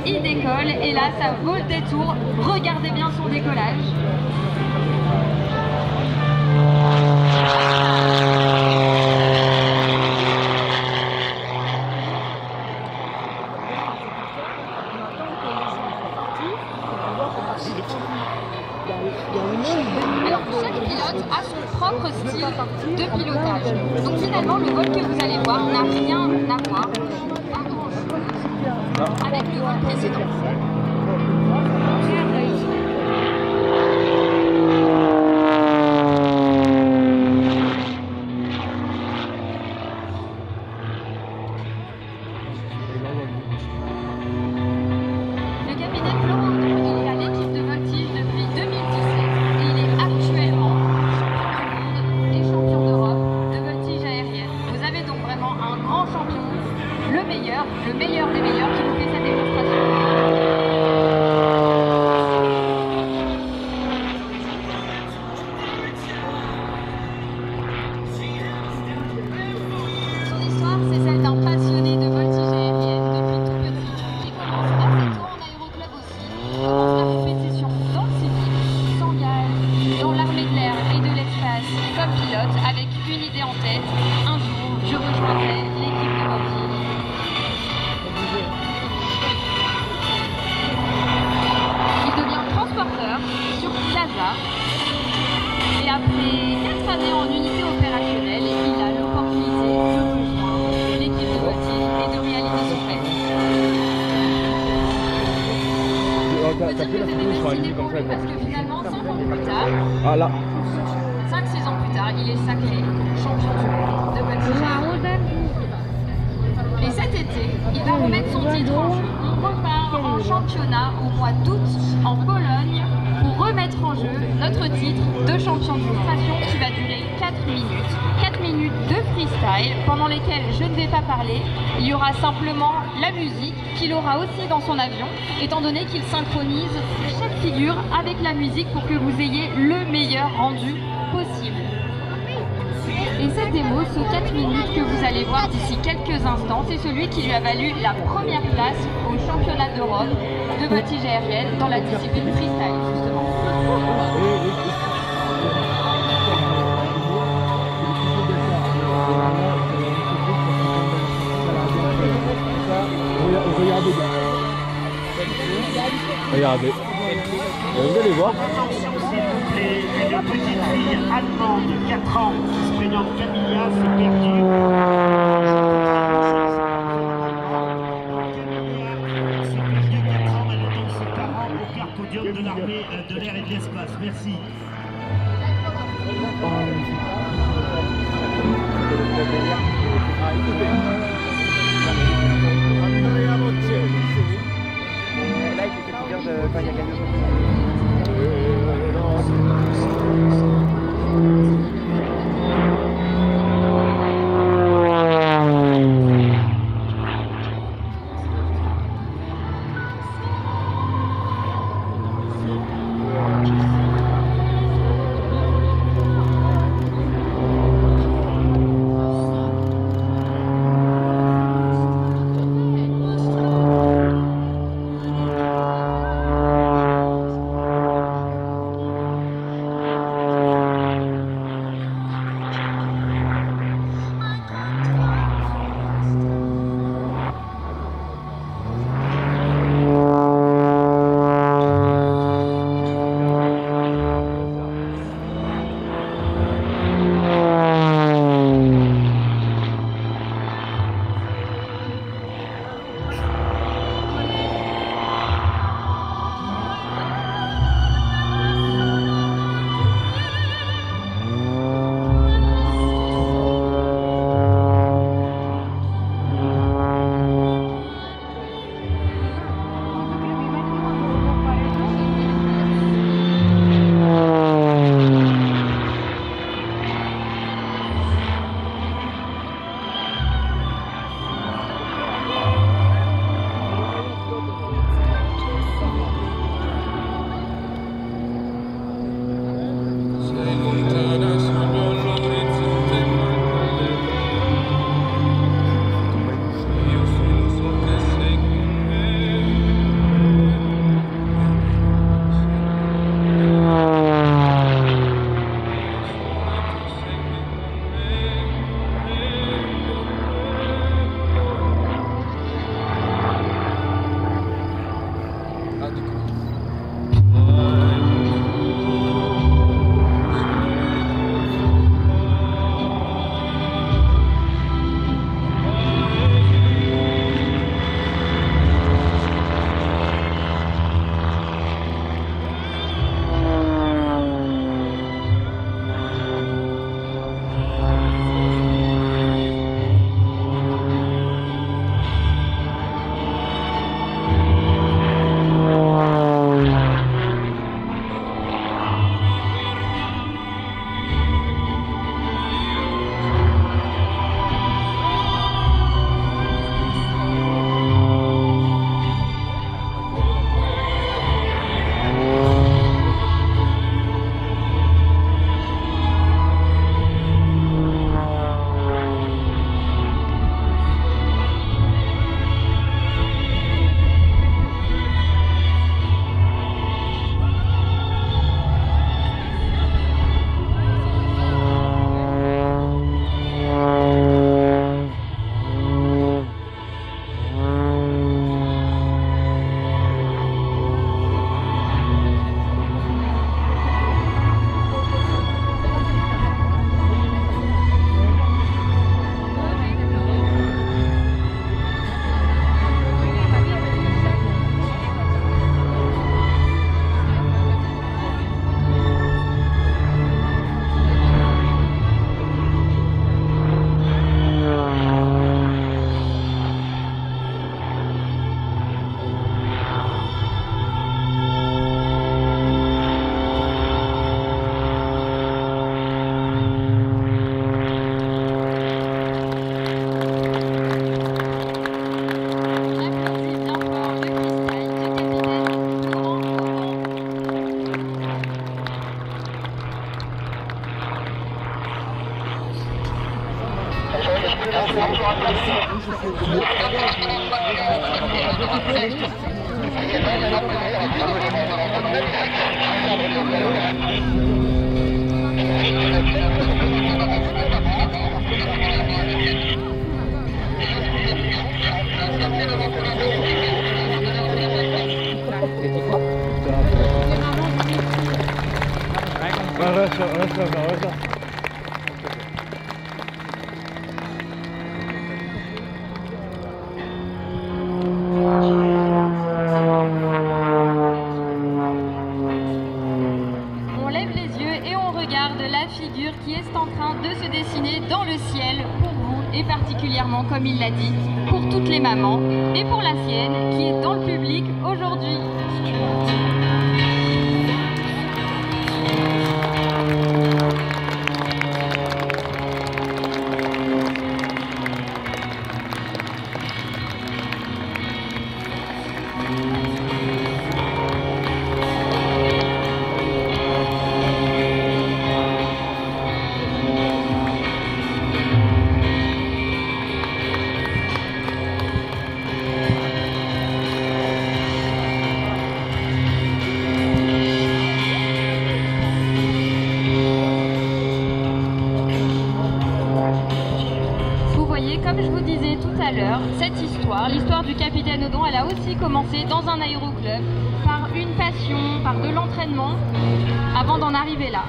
il décolle et là ça vaut le détour. Regardez bien son décollage. Alors chaque pilote a son propre style de pilotage. Donc finalement le vol que vous allez voir n'a rien à voir avec le vol précédent. Le capitaine Florent Doux, il est à l'équipe de voltige depuis 2017 et il est actuellement champion du monde et champion d'Europe de voltige aérienne. Vous avez donc vraiment un grand champion, le meilleur des meilleurs qui vous fait sa démonstration. Son histoire, c'est celle d'un passionné de voltige aérienne depuis tout petit. Il commence assez tôt en aéroclub aussi, commence la compétition dans le civil, s'engage dans l'armée de l'air et de l'espace comme pilote avec une idée en tête. Un jour, je rejoindrai l'équipe de voltige. Il devient transporteur sur Plaza et après 4 années en unité opérationnelle, il a l'opportunité de rejoindre l'équipe de voltige et de réaliser son rêve. Je peux dire que c'était destiné pour lui parce que finalement 5 ans plus tard, 5-6 ans plus tard, il est sacré champion du monde de voltige aérienne. Et cet été, il va remettre son titre en jeu. On repart en championnat au mois d'août en Pologne pour remettre en jeu notre titre de champion de frustration qui va durer 4 minutes. 4 minutes de freestyle pendant lesquelles je ne vais pas parler. Il y aura simplement la musique qu'il aura aussi dans son avion, étant donné qu'il synchronise chaque figure avec la musique pour que vous ayez le meilleur rendu possible. Et cette démo, ce 4 minutes que vous allez voir d'ici quelques instants, c'est celui qui lui a valu la première place au championnat d'Europe de voltige aérienne dans la discipline freestyle, justement. Regardez. Vous allez voir. Une petite fille allemande de 4 ans qui se prénomme Camilla s'est perdue. Camilla s'est perdue 4 ans, elle attend ses parents au quart podium de l'armée de l'air et de l'espace. Merci. Là, il fait quelques heures de quand il y a gagné. On lève les yeux et on regarde la figure qui est en train de se dessiner dans le ciel pour vous et particulièrement, comme il l'a dit, pour toutes les mamans et pour la sienne qui est dans le public aujourd'hui. Comme je vous disais tout à l'heure, cette histoire, l'histoire du capitaine Audon, elle a aussi commencé dans un aéroclub, par une passion, par de l'entraînement, avant d'en arriver là.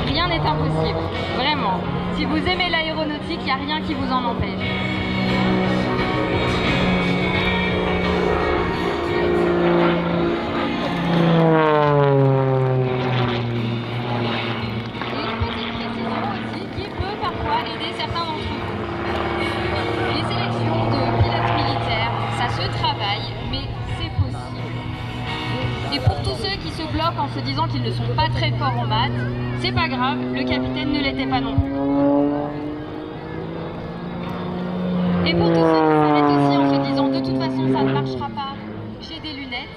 Rien n'est impossible, vraiment. Si vous aimez l'aéronautique, il n'y a rien qui vous en empêche. Aider certains d'entre vous. Les sélections de pilotes militaires, ça se travaille, mais c'est possible. Et pour tous ceux qui se bloquent en se disant qu'ils ne sont pas très forts en maths, c'est pas grave, le capitaine ne l'était pas non plus. Et pour tous ceux qui s'arrêtent aussi en se disant de toute façon ça ne marchera pas, j'ai des lunettes.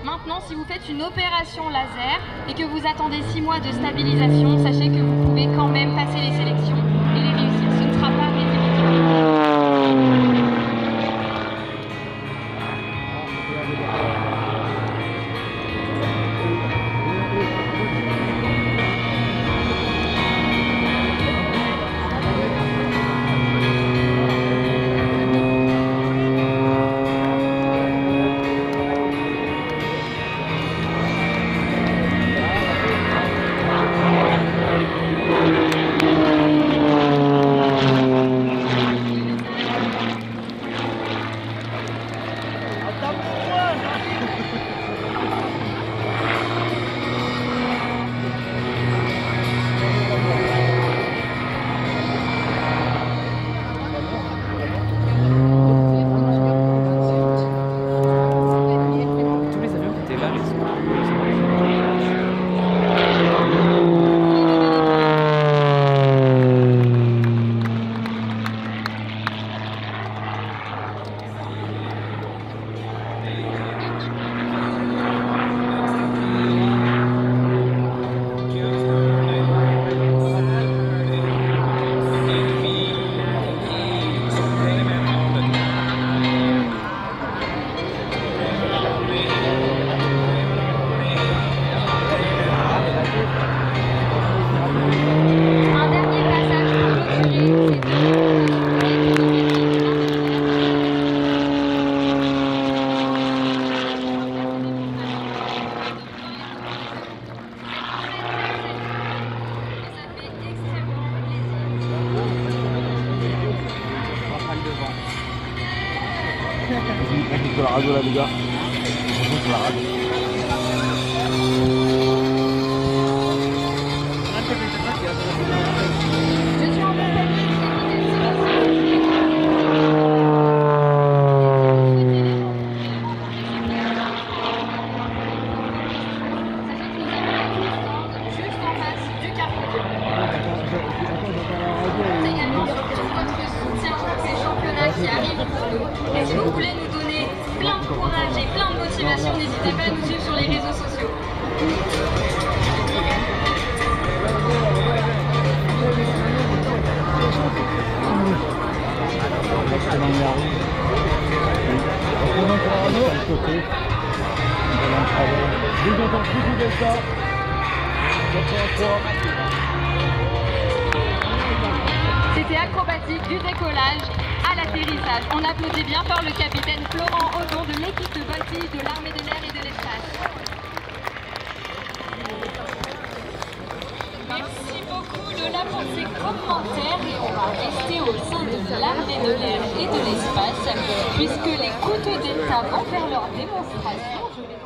Maintenant, si vous faites une opération laser et que vous attendez 6 mois de stabilisation, sachez que vous pouvez quand même passer les sélections et les réussir. Ce ne sera pas rédhibitoire. Sur la radio là les gars. Sur la radio. Qui arrive pour nous. Et si vous voulez nous donner plein de courage et plein de motivation, n'hésitez pas à nous suivre sur les réseaux sociaux. l'acrobatique du décollage à l'atterrissage. On applaudit bien fort le capitaine Florent Odon de l'équipe de voltige de l'armée de l'air et de l'espace. Merci beaucoup Lola pour ces commentaires et on va rester au sein de l'armée de l'air et de l'espace puisque les couteaux d'État vont faire leur démonstration.